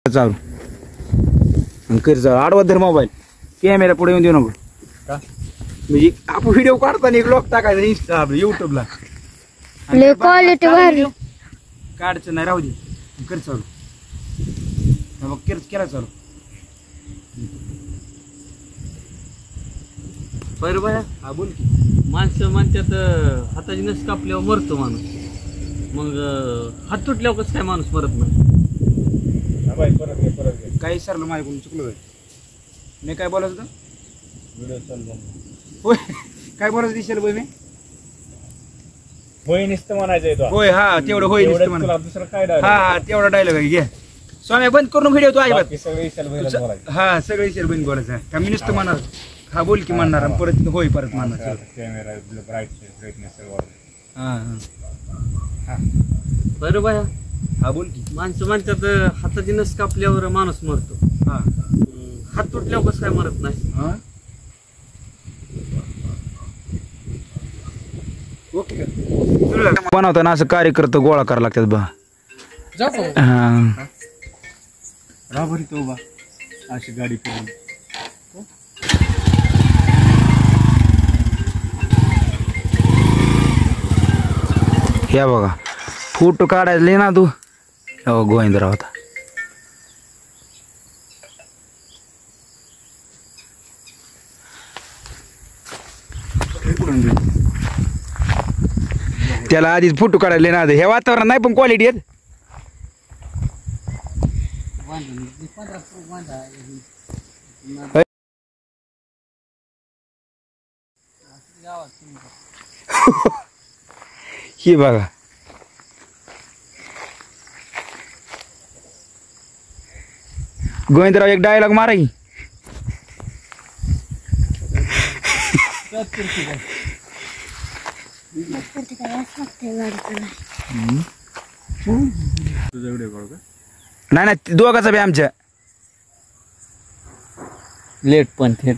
चालू कर चालू आडवा धर मोबाईल कॅमेरा पुढे येऊन देऊ नको का म्हणजे आपण व्हिडिओ काढताना एक ब्लॉग टाकायचा इंस्टा युट्यूबला क्वालिटी भारी काढचं नाही राहू दे कर चालू मग केला चालू बरोबर आहे. हा बोल की माणसं म्हणतात हाताची नस कापल्यावर मरतो माणूस मग हात तुटल्यावर कसं काय माणूस मरत नाही काही सरलं माझ्याकडून चुकलं मी काय बोलायचं होतं व्हिडिओ चालू होय काय बोलायचं दिसेल बोय मी होय नुसतं म्हणायचंय तो होय हा तेवढं होय नुसतं म्हणा. तुला दुसरं काय हा हा तेवढा डायलॉग आहे घे स्वामी बंद करून व्हिडिओ तो अजिबात सगळे विशाल भाईला बोलायचं हा सगळे विषय बंद बोलायचं आहे का मी नुसतं म्हणणार हा बोल की म्हणणार आणि परत होय परत म्हणणार कॅमेरा ब्राईटनेस हा हा बरोबर आहे. हा बोल की माणसं म्हणतात हाताची नस कापल्यावर माणूस मरतो हा हात तुटल्यावर कसं काय मरत नाही हा ओके बनवताना असं कार्यकर्ता गोळा करावं लागतात बा हा राबरी तो बा अशी गाडी करून या बघा फोटो काढायला ना तू हो गोविंदराव होता त्याला आधीच फोटो काढायला ना हे वातावरण नाही पण क्वालिटी आहेत ही बघा गोविंदराव एक डायलॉग मारा की नाही नाही दोघाचा बी आमच्या लेट पण थेट